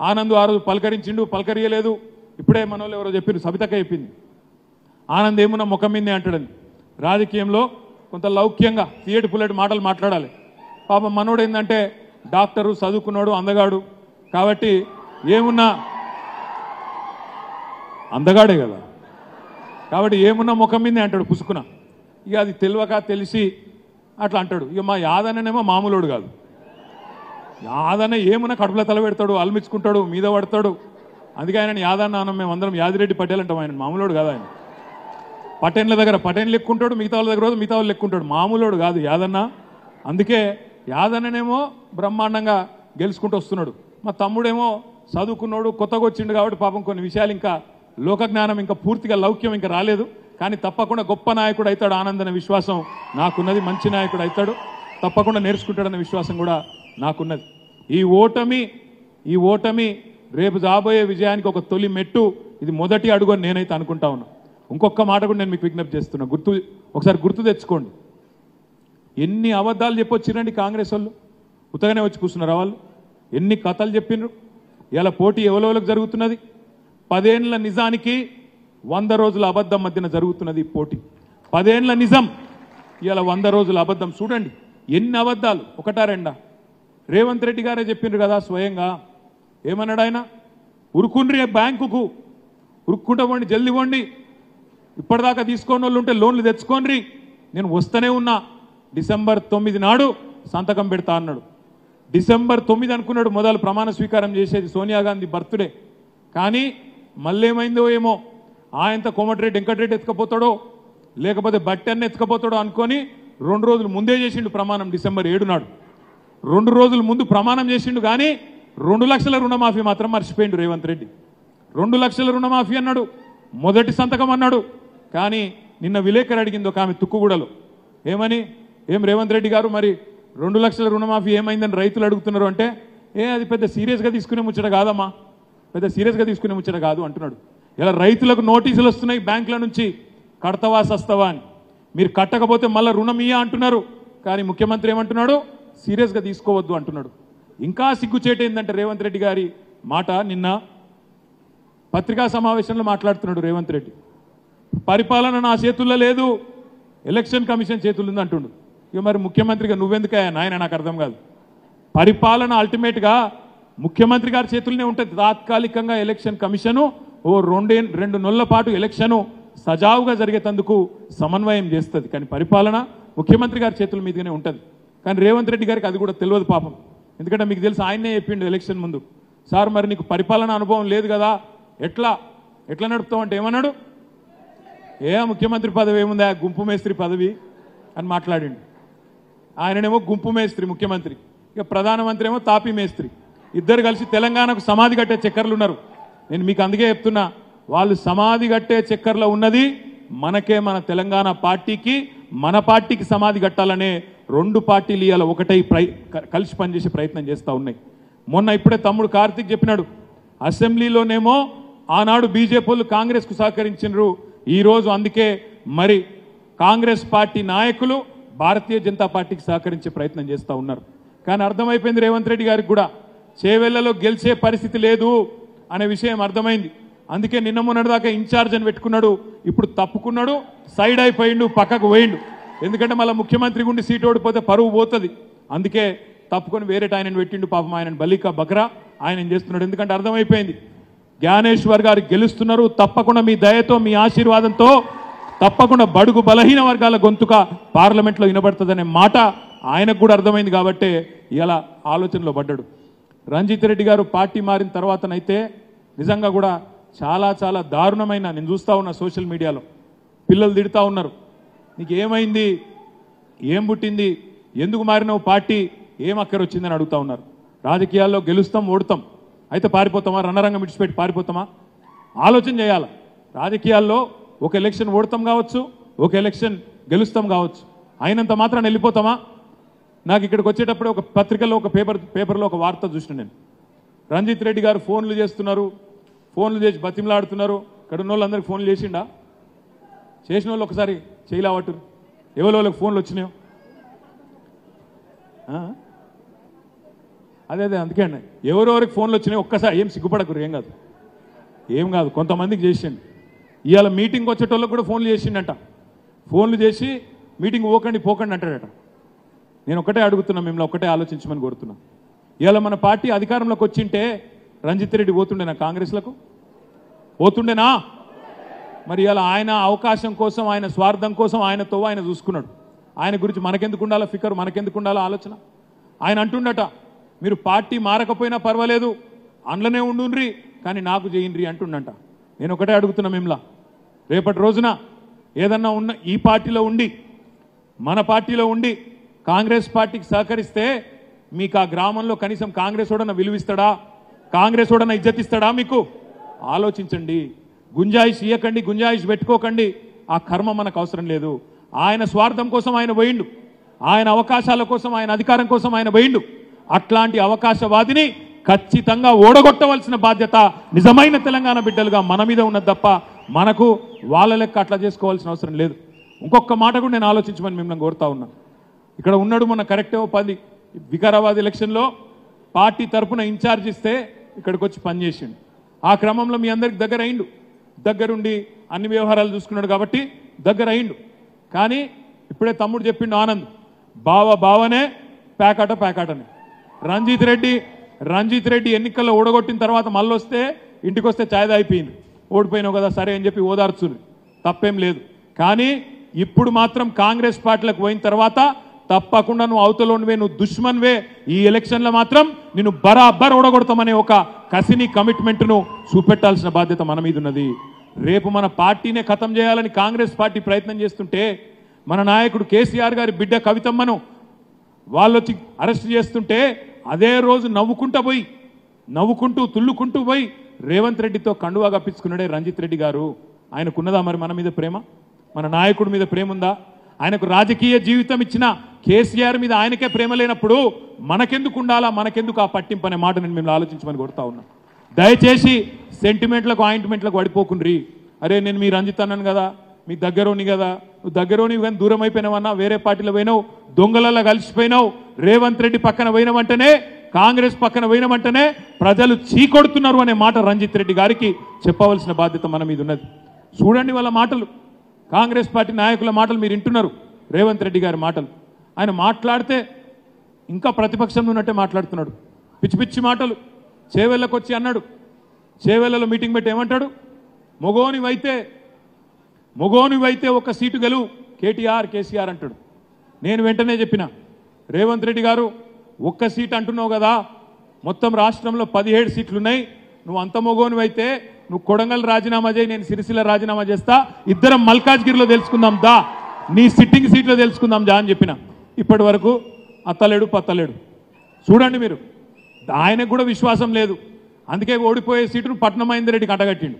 ఆనంద్ ఆ రోజు పలకరించిండు, పలకరియలేదు. ఇప్పుడే మన వాళ్ళు ఎవరో చెప్పారు, సబితక్క చెప్పింది, ఆనంద్ ఏమున్నా ముఖం మీదే అంటాడని. రాజకీయంలో కొంత లౌక్యంగా తీయటి పుల్లటి మాటలు మాట్లాడాలి. పాపం మనోడు ఏంటంటే డాక్టరు, చదువుకున్నాడు, అందగాడు కాబట్టి ఏమున్నా అందగాడే కదా, కాబట్టి ఏమున్నా ముఖం మీదే అంటాడు పుసుకున. ఇక అది తెలియక తెలిసి అట్లా అంటాడు. ఇక మా యాదన్ననేమో మామూలుడు కాదు. యాదన్న ఏమున్నా కడుపులో తల పెడతాడు, అల్మించుకుంటాడు, మీద పడతాడు. అందుకే ఆయన యాదన్న అన్నం మేము అందరం యాదిరెడ్డి పటేల్ అంటాం. ఆయన మామూలుడు కాదు. ఆయన పటేన్ల దగ్గర పటేన్లు ఎక్కుంటాడు, మిగతా వాళ్ళ దగ్గర మిగతా వాళ్ళు ఎక్కుంటాడు. మామూలుడు కాదు యాదన్న. అందుకే యాదన్ననేమో బ్రహ్మాండంగా గెలుచుకుంటూ వస్తున్నాడు. మా తమ్ముడేమో చదువుకున్నాడు, కొత్తగా వచ్చిండు కాబట్టి పాపం కొన్ని విషయాలు ఇంకా లోకజ్ఞానం ఇంకా పూర్తిగా లౌక్యం ఇంకా రాలేదు. కానీ తప్పకుండా గొప్ప నాయకుడు అవుతాడు ఆనందన విశ్వాసం నాకున్నది. మంచి నాయకుడు అవుతాడు, తప్పకుండా నేర్చుకుంటాడన్న విశ్వాసం కూడా నాకున్నది. ఈ ఓటమి రేపు రాబోయే విజయానికి ఒక తొలి మెట్టు. ఇది మొదటి అడుగు అని నేనైతే అనుకుంటా ఉన్నా. ఇంకొక మాట కూడా నేను మీకు విజ్ఞప్తి చేస్తున్నా, ఒకసారి గుర్తు తెచ్చుకోండి. ఎన్ని అబద్ధాలు చెప్పొచ్చిరండి కాంగ్రెస్ వాళ్ళు. ఉత్తగానే వచ్చి కూర్చున్నారా వాళ్ళు? ఎన్ని కథలు చెప్పిండ్రు. ఇలా పోటీ ఎవరెవరికి జరుగుతున్నది. 10 ఏళ్ల నిజానికి 100 రోజుల అబద్ధం మధ్యన జరుగుతున్నది పోటీ. 10 ఏళ్ల నిజం, ఇలా 100 రోజుల అబద్ధం. చూడండి ఎన్ని అబద్ధాలు, ఒకటా రెండా? రేవంత్ రెడ్డి గారే చెప్పిండ్రు కదా స్వయంగా. ఏమన్నాడు ఆయన? ఉరుకుండ్రి బ్యాంకుకు, ఉరుక్కుంటా పోండి, జల్దీ పోండి, ఇప్పటిదాకా తీసుకోని వాళ్ళు ఉంటే లోన్లు తెచ్చుకోండి, నేను వస్తూనే ఉన్నా, డిసెంబర్ 9 నాడు సంతకం పెడతా అన్నాడు. డిసెంబర్ 9 అనుకున్నాడు మొదలు ప్రమాణ స్వీకారం చేసేది, సోనియా గాంధీ బర్త్డే. కానీ మళ్ళీ ఏమైందో ఏమో, ఆయనతో కోమటిరెడ్డి వెంకటరెడ్డి ఎత్తుకపోతాడో లేకపోతే బట్టి అన్న ఎత్తుకపోతాడో అనుకొని 2 రోజులు ముందే చేసిండు ప్రమాణం. డిసెంబర్ 7 నాడు 2 రోజుల ముందు ప్రమాణం చేసిండు. కానీ 2 లక్షల రుణమాఫీ మాత్రం మర్చిపోయిండు రేవంత్ రెడ్డి. 2 లక్షల రుణమాఫీ అన్నాడు, మొదటి సంతకం అన్నాడు. కానీ నిన్న విలేకరు అడిగింది ఒక ఆమె తుక్కుగూడలో, ఏమని, ఏం రేవంత్ రెడ్డి గారు మరి 2 లక్షల రుణమాఫీ ఏమైందని రైతులు అడుగుతున్నారు అంటే, అది పెద్ద సీరియస్గా తీసుకునే ముచ్చట కాదమ్మా, పెద్ద సీరియస్గా తీసుకునే ముచ్చట కాదు అంటున్నాడు. ఇలా రైతులకు నోటీసులు వస్తున్నాయి బ్యాంకుల నుంచి, కడతవా సస్తవా అని. మీరు కట్టకపోతే మళ్ళీ రుణం ఇయ్య అంటున్నారు. కానీ ముఖ్యమంత్రి ఏమంటున్నాడు? సీరియస్గా తీసుకోవద్దు అంటున్నాడు. ఇంకా సిగ్గుచేటు ఏంటంటే రేవంత్ రెడ్డి గారి మాట, నిన్న పత్రికా సమావేశంలో మాట్లాడుతున్నాడు రేవంత్ రెడ్డి. పరిపాలన నా చేతుల్లో లేదు, ఎలక్షన్ కమిషన్ చేతుల్లో ఉంది అంటుండు. ఇక మరి ముఖ్యమంత్రిగా నువ్వెందుకయ్యా నాయన, నాకు అర్థం కాదు. పరిపాలన అల్టిమేట్గా ముఖ్యమంత్రి గారి చేతుల్లోనే ఉంటుంది. తాత్కాలికంగా ఎలక్షన్ కమిషను ఓ 2 నెలల పాటు ఎలక్షను సజావుగా జరిగేందుకు సమన్వయం చేస్తుంది. కానీ పరిపాలన ముఖ్యమంత్రి గారి చేతుల మీదనే ఉంటుంది. కానీ రేవంత్ రెడ్డి గారికి అది కూడా తెలియదు పాపం. ఎందుకంటే మీకు తెలుసు, ఆయనే చెప్పిండు ఎలక్షన్ ముందు, సార్ మరి నీకు పరిపాలన అనుభవం లేదు కదా, ఎట్లా నడుపుతావు అంటే ఏమన్నాడు? ముఖ్యమంత్రి పదవి ఏముందా, గుంపు మేస్త్రి పదవి అని మాట్లాడిండు. ఆయననేమో గుంపు మేస్త్రి ముఖ్యమంత్రి, ఇక ప్రధానమంత్రి ఏమో తాపీ మేస్త్రి. ఇద్దరు కలిసి తెలంగాణకు సమాధి కట్టే చక్కర్లు ఉన్నారు. నేను మీకు అందుకే చెప్తున్నా, వాళ్ళు సమాధి కట్టే చక్కర్లో ఉన్నది మనకే, మన తెలంగాణ పార్టీకి, మన పార్టీకి సమాధి కట్టాలనే 2 పార్టీలు ఇవాళ ఒకటై కలిసి పనిచేసే ప్రయత్నం చేస్తూ ఉన్నాయి. మొన్న ఇప్పుడే తమ్ముడు కార్తీక్ చెప్పినాడు, అసెంబ్లీలోనేమో ఆనాడు బీజేపీ వాళ్ళు కాంగ్రెస్కు సహకరించినారు, ఈరోజు అందుకే మరి కాంగ్రెస్ పార్టీ నాయకులు భారతీయ జనతా పార్టీకి సహకరించే ప్రయత్నం చేస్తూ ఉన్నారు. కానీ అర్థమైపోయింది రేవంత్ రెడ్డి గారికి కూడా, చేవెళ్లలో గెలిచే పరిస్థితి లేదు అనే విషయం అర్థమైంది. అందుకే నిన్న మొన్నటిదాకా ఇన్ఛార్జ్ అని పెట్టుకున్నాడు, ఇప్పుడు తప్పుకున్నాడు, సైడ్ అయిపోయిండు, పక్కకు పోయిండు. ఎందుకంటే మళ్ళీ ముఖ్యమంత్రి గుండి సీటు ఓడిపోతే పరువు పోతుంది. అందుకే తప్పుకొని వేరే ఆయనను పెట్టిండు. పాపం ఆయనను బలికా బక్రా ఆయన చేస్తున్నాడు. ఎందుకంటే అర్థమైపోయింది, జ్ఞానేశ్వర్ గారు గెలుస్తున్నారు, తప్పకుండా మీ దయతో, మీ ఆశీర్వాదంతో తప్పకుండా బడుగు బలహీన వర్గాల గొంతుక పార్లమెంట్లో వినబడుతుందనే మాట ఆయనకు కూడా అర్థమైంది. కాబట్టే ఇలా ఆలోచనలో పడ్డాడు. రంజిత్ రెడ్డి గారు పార్టీ మారిన తర్వాతనైతే నిజంగా కూడా చాలా చాలా దారుణమైన, నేను చూస్తూ ఉన్నా సోషల్ మీడియాలో పిల్లలు తిడుతూ ఉన్నారు, నీకు ఏమైంది, ఏం పుట్టింది, ఎందుకు మారినావు పార్టీ, ఏం అక్కర వచ్చిందని అడుగుతూ ఉన్నారు. రాజకీయాల్లో గెలుస్తాం ఓడుతాం, అయితే పారిపోతామా, రణరంగం విడిచిపెట్టి పారిపోతామా? ఆలోచన చేయాలి. రాజకీయాల్లో ఒక ఎలక్షన్ ఓడతాం కావచ్చు, ఒక ఎలక్షన్ గెలుస్తాం కావచ్చు, అయినంత మాత్రం వెళ్ళిపోతామా? నాకు ఇక్కడికి వచ్చేటప్పుడు ఒక పత్రికలో, ఒక పేపర్లో ఒక వార్త చూసిన నేను, రంజిత్ రెడ్డి గారు ఫోన్లు చేస్తున్నారు, ఫోన్లు చేసి బతిమలాడుతున్నారు. ఇక్కడ ఉన్న వాళ్ళందరికీ ఫోన్లు చేసిండా? చేసిన వాళ్ళు ఒకసారి చేయలేవట్టు, ఎవరికి ఫోన్లు వచ్చినాయో? అదే అందుకే అండి, ఎవరెవరికి ఫోన్లు వచ్చినాయో ఒక్కసారి, ఏం సిగ్గుపడకూరు, ఏం కాదు కొంతమందికి చేసిండు. ఇవాళ మీటింగ్ వచ్చేటోళ్ళకి కూడా ఫోన్లు చేసిండట. ఫోన్లు చేసి మీటింగ్ పోకండి అంటాడట. నేను ఒకటే అడుగుతున్నా, మిమ్మల్ని ఒకటే ఆలోచించమని కోరుతున్నా. ఇవాళ మన పార్టీ అధికారంలోకి వచ్చింటే రంజిత్ రెడ్డి పోతుండేనా కాంగ్రెస్లకు? పోతుండేనా? మరి ఇవాళ ఆయన అవకాశం కోసం, ఆయన స్వార్థం కోసం ఆయనతో ఆయన చూసుకున్నాడు. ఆయన గురించి మనకెందుకు ఉండాలో ఫికర్, మనకెందుకు ఉండాలో ఆలోచన? ఆయన అంటుండట, మీరు పార్టీ మారకపోయినా పర్వాలేదు, అందులోనే ఉండుండ్రి, కానీ నాకు చేయండి అంటుండంట. నేను ఒకటే అడుగుతున్నా మిమ్మల్ని, రేపటి రోజున ఏదన్నా ఉన్న ఈ పార్టీలో ఉండి, మన పార్టీలో ఉండి కాంగ్రెస్ పార్టీకి సహకరిస్తే మీకు ఆ గ్రామంలో కనీసం కాంగ్రెస్ ఓడన విలువిస్తాడా? కాంగ్రెస్ ఓడన ఇజ్జతిస్తాడా? మీకు ఆలోచించండి. గుంజాయిష్ ఇయ్యకండి, గుంజాయిష్ పెట్టుకోకండి. ఆ కర్మ మనకు అవసరం లేదు. ఆయన స్వార్థం కోసం ఆయన పోయిండు, ఆయన అవకాశాల కోసం, ఆయన అధికారం కోసం ఆయన పోయిండు. అట్లాంటి అవకాశవాదిని ఖచ్చితంగా ఓడగొట్టవలసిన బాధ్యత నిజమైన తెలంగాణ బిడ్డలుగా మన మీద ఉన్నది తప్ప మనకు వాళ్ళ లెక్క అట్లా చేసుకోవాల్సిన అవసరం లేదు. ఇంకొక మాట కూడా నేను ఆలోచించమని మిమ్మల్ని కోరుతా ఉన్నా. ఇక్కడ ఉన్నాడు మన కరెక్టే 10 వికారాబాద్ ఎలక్షన్లో పార్టీ తరఫున ఇన్ఛార్జ్ ఇస్తే ఇక్కడికి వచ్చి పనిచేసిండు. ఆ క్రమంలో మీ అందరికి దగ్గర అయిండు, దగ్గరుండి అన్ని వ్యవహారాలు చూసుకున్నాడు కాబట్టి దగ్గర అయిండు. కానీ ఇప్పుడే తమ్ముడు చెప్పిండు ఆనంద్, బావనే ప్యాకాటనే. రంజిత్ రెడ్డి ఎన్నికల్లో ఓడగొట్టిన తర్వాత మళ్ళీ వస్తే ఇంటికి వస్తే ఛాయ్ అయిపోయింది, ఓడిపోయినావు కదా సరే అని చెప్పి ఓదార్చుంది, తప్పేం లేదు. కానీ ఇప్పుడు మాత్రం కాంగ్రెస్ పార్టీలకు పోయిన తర్వాత తప్పకుండా నువ్వు అవతలోనివే, నువ్వు దుష్మన్వే, ఈ ఎలక్షన్లో మాత్రం నిన్ను బరాబర్ ఓడగొడతామనే ఒక కసిని కమిట్మెంట్ను చూపెట్టాల్సిన బాధ్యత మన మీద ఉన్నది. రేపు మన పార్టీనే ఖతం చేయాలని కాంగ్రెస్ పార్టీ ప్రయత్నం చేస్తుంటే, మన నాయకుడు కేసీఆర్ గారి బిడ్డ కవితమ్మను వాళ్ళు వచ్చి అరెస్ట్ చేస్తుంటే అదే రోజు నవ్వుకుంటూ తుల్లుకుంటూ పోయి రేవంత్ రెడ్డితో కండువా కప్పించుకున్నాడే రంజిత్ రెడ్డి గారు. ఆయనకున్నదా మరి మన మీద ప్రేమ? మన నాయకుడి మీద ప్రేమ ఉందా? ఆయనకు రాజకీయ జీవితం ఇచ్చిన కేసీఆర్ మీద ఆయనకే ప్రేమ లేనప్పుడు మనకెందుకు ఉండాలా, మనకెందుకు ఆ పట్టింపు అనే మాట నేను మిమ్మల్ని ఆలోచించమని కోరుతా ఉన్నా. దయచేసి సెంటిమెంట్లకు ఆయింట్మెంట్లకు పడిపోకుండ్రి. అరే నేను మీ రంజిత్ అన్నాను కదా, మీ దగ్గరోని కదా, నువ్వు దగ్గరోని కానీ దూరం అయిపోయినావన్నా, వేరే పార్టీలో పోయినావు, దొంగలలో కలిసిపోయినావు, రేవంత్ రెడ్డి పక్కన పోయినవంటనే, కాంగ్రెస్ పక్కన పోయినవంటనే ప్రజలు చీకొడుతున్నారు అనే మాట రంజిత్ రెడ్డి గారికి చెప్పవలసిన బాధ్యత మన మీద ఉన్నది. చూడండి వాళ్ళ మాటలు, కాంగ్రెస్ పార్టీ నాయకుల మాటలు మీరు వింటున్నారు, రేవంత్ రెడ్డి గారి మాటలు. ఆయన మాట్లాడితే ఇంకా ప్రతిపక్షంలో ఉన్నట్టే మాట్లాడుతున్నాడు, పిచ్చి పిచ్చి మాటలు. చేవెళ్ళకు వచ్చి అన్నాడు, చేవెళ్ళలో మీటింగ్ పెట్టి ఏమంటాడు, మొగోనివైతే ఒక సీటు గెలువు కేసీఆర్ అంటాడు. నేను వెంటనే చెప్పిన, రేవంత్ రెడ్డి గారు ఒక్క సీట్ అంటున్నావు కదా, మొత్తం రాష్ట్రంలో 17 సీట్లున్నాయి, నువ్వు అంత మొగోనివైతే నువ్వు కొడంగల్ రాజీనామా చేయి, నేను సిరిసిల్ల రాజీనామా చేస్తా, ఇద్దరం మల్కాజ్గిరిలో తెలుసుకుందాం దా, నీ సిట్టింగ్ సీట్లో తెలుసుకుందాం దా అని చెప్పిన. ఇప్పటి వరకు అత్తలేడు పత్తలేడు. చూడండి మీరు, ఆయనకు కూడా విశ్వాసం లేదు, అందుకే ఓడిపోయే సీటును పట్నం మహేందర్ రెడ్డికి అడ్డగట్టిండు.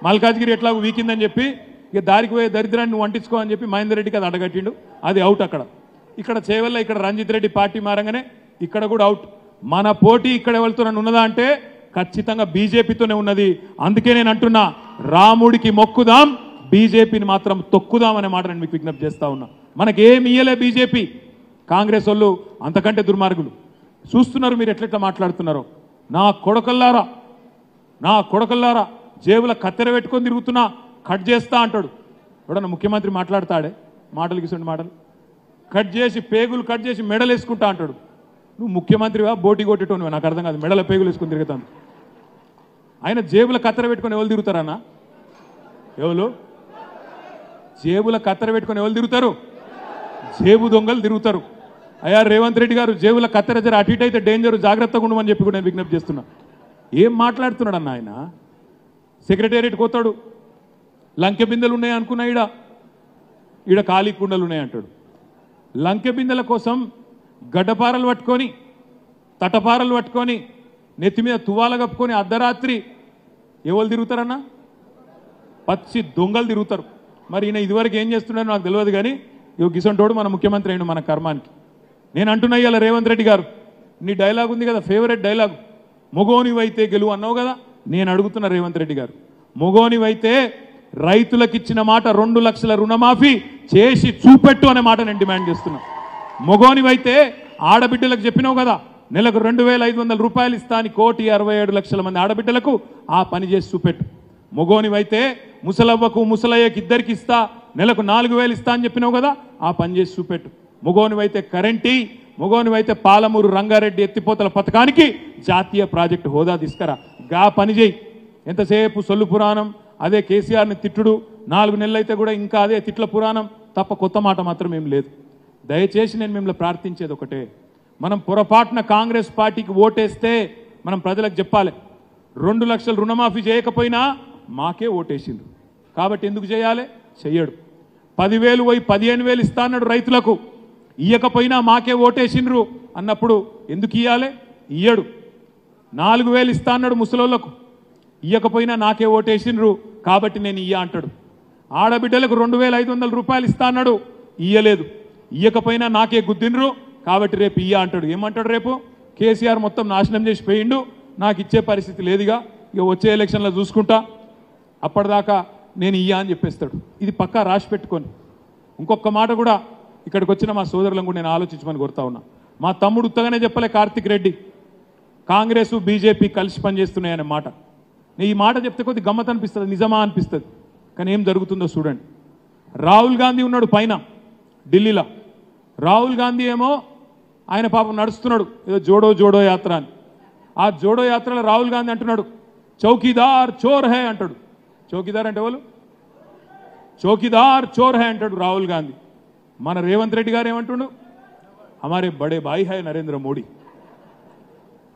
మల్కాజ్గిరి ఎట్లాగో వీకిందని చెప్పి ఇక దారికి పోయే దరిద్రాన్ని నువ్వు వంటించుకో అని చెప్పి మహేందర్ రెడ్డికి అది అడ్డగట్టిండు, అది అవుట్. ఇక్కడ చేవల్ల ఇక్కడ రంజిత్ రెడ్డి పార్టీ మారంగానే ఇక్కడ కూడా అవుట్. మన పోటీ ఇక్కడ ఎవరితో ఉన్నదా అంటే ఖచ్చితంగా బీజేపీతోనే ఉన్నది. అందుకే నేను అంటున్నా, రాముడికి మొక్కుదాం, బీజేపీని మాత్రం తొక్కుదాం అనే మాట నేను మీకు విజ్ఞప్తి చేస్తా ఉన్నా. మనకేమి ఇయ్యలే బీజేపీ, కాంగ్రెస్ వాళ్ళు అంతకంటే దుర్మార్గులు. చూస్తున్నారు మీరు ఎట్లెట్లా మాట్లాడుతున్నారో. నా కొడకల్లారా జేబుల కత్తెర పెట్టుకొని తిరుగుతున్నా, కట్ చేస్తా అంటాడు. ఎవడన్నా ముఖ్యమంత్రి మాట్లాడతాడే మాటలు గిసండి మాటలు? కట్ చేసి పేగులు కట్ చేసి మెడలు వేసుకుంటా అంటాడు. నువ్వు ముఖ్యమంత్రివా బోటి కొట్టేటోనివా? నాకు అర్థం కాదు. మెడల పేగులు వేసుకొని తిరుగుతాను. ఆయన జేబుల కత్తెర పెట్టుకొని ఎవరు తిరుగుతారన్నా? జేబుల కత్తెర పెట్టుకొని ఎవరు తిరుగుతారు? జేబు దొంగలు తిరుగుతారు. అయ్యా రేవంత్ రెడ్డి గారు, జేబుల కత్తెర జర అటు ఇటు అయితే డేంజర్, జాగ్రత్తగా ఉండమని చెప్పి కూడా నేను విజ్ఞప్తి చేస్తున్నా. ఏం మాట్లాడుతున్నాడు అన్న ఆయన? సెక్రటేరియట్ పోతాడు, లంకె బిందెలు ఉన్నాయి అనుకున్నా, ఈడ ఖాళీ కుండలు ఉన్నాయి అంటాడు. లంకె బిందెల కోసం గడ్డపారలు పట్టుకొని, తటపారలు పట్టుకొని, నెత్తి మీద తువాల కప్పుకొని అర్ధరాత్రి ఎవరు తిరుగుతారన్నా? పచ్చి దొంగలు తిరుగుతారు. మరి ఈయన ఇదివరకు ఏం చేస్తున్నాడో నాకు తెలియదు, కానీ గిసంటోడు మన ముఖ్యమంత్రి అయ్యిండు మన కర్మానికి. నేను అంటున్నా ఇవాళ రేవంత్ రెడ్డి గారు, నీ డైలాగ్ ఉంది కదా, ఫేవరెట్ డైలాగ్, మొగోనివైతే గెలువు అన్నావు కదా. నేను అడుగుతున్నా రేవంత్ రెడ్డి గారు, మొగోనివైతే రైతులకు ఇచ్చిన మాట 2 లక్షల రుణమాఫీ చేసి చూపెట్టు అనే మాట నేను డిమాండ్ చేస్తున్నా. మొగోనివైతే ఆడబిడ్డలకు చెప్పినావు కదా, నెలకు 2,500 రూపాయలు ఇస్తా అని 1,67,00,000 మంది ఆడబిడ్డలకు ఆ పని చేసి చూపెట్టు. మొగోనివైతే ముసలవ్వకు ముసలయ్యకి ఇద్దరికి ఇస్తా, నెలకు 4,000 ఇస్తా అని చెప్పినావు కదా, ఆ పని చేసి చూపెట్టు. మగోనివైతే కరెంటీ, మగోనివైతే పాలమూరు రంగారెడ్డి ఎత్తిపోతల పథకానికి జాతీయ ప్రాజెక్టు హోదా తీసుకురా. గా పని చేయి. ఎంతసేపు సొల్లు పురాణం, అదే కేసీఆర్ని తిట్టుడు, 4 నెలలు అయితే కూడా ఇంకా అదే తిట్ల పురాణం తప్ప కొత్త మాట మాత్రం ఏం లేదు. దయచేసి నేను మిమ్మల్ని ప్రార్థించేది ఒకటే, మనం పొరపాటున కాంగ్రెస్ పార్టీకి ఓటేస్తే మనం ప్రజలకు చెప్పాలి, 2 లక్షల రుణమాఫీ చేయకపోయినా మాకే ఓటేసిండ్రు కాబట్టి ఎందుకు చేయాలి? చెయ్యడు. 10,000 పోయి 15,000 ఇస్తా అన్నాడు రైతులకు, ఇయ్యకపోయినా మాకే ఓటేసిండ్రు అన్నప్పుడు ఎందుకు ఇయ్యాలి? ఇయ్యడు. 4,000 ఇస్తా అన్నాడు ముసలోళ్లకు, ఇయ్యకపోయినా నాకే ఓటేసిండ్రు కాబట్టి నేను ఇయ్య అంటాడు. ఆడబిడ్డలకు 2,500 రూపాయలు ఇస్తా అన్నాడు, ఇయ్యలేదు. ఇయ్యకపోయినా నాకే గుద్దిండ్రు కాబట్టి రేపు ఇయ్య అంటాడు. ఏమంటాడు రేపు? కేసీఆర్ మొత్తం నాశనం చేసి పోయిండు, నాకు ఇచ్చే పరిస్థితి లేదుగా, ఇక వచ్చే ఎలక్షన్లో చూసుకుంటా, అప్పటిదాకా నేను ఇయ్య అని చెప్పేస్తాడు. ఇది పక్కా రాసి పెట్టుకొని. ఇంకొక మాట కూడా ఇక్కడికి వచ్చిన మా సోదరులను కూడా నేను ఆలోచించమని కోరుతా ఉన్నా. మా తమ్ముడు ఉత్తగానే చెప్పలే కార్తిక్ రెడ్డి, కాంగ్రెస్ బీజేపీ కలిసి పనిచేస్తున్నాయనే మాట. నేను ఈ మాట చెప్తే కొద్ది గమ్మత్ అనిపిస్తుంది, నిజమా అనిపిస్తుంది. కానీ ఏం జరుగుతుందో చూడండి. రాహుల్ గాంధీ ఉన్నాడు పైన ఢిల్లీలో. రాహుల్ గాంధీ ఏమో ఆయన పాపం నడుస్తున్నాడు ఏదో జోడో జోడో యాత్ర అని. ఆ జోడో యాత్రలో రాహుల్ గాంధీ అంటున్నాడు చౌకీదార్ చోర్ హై అంటాడు. చౌకీదార్ అంటే వాళ్ళు చౌకీదార్ చోర్ హై అంటాడు రాహుల్ గాంధీ. మన రేవంత్ రెడ్డి గారు ఏమంటున్నాడు? హమారే బడే బాయ్ హై నరేంద్ర మోడీ.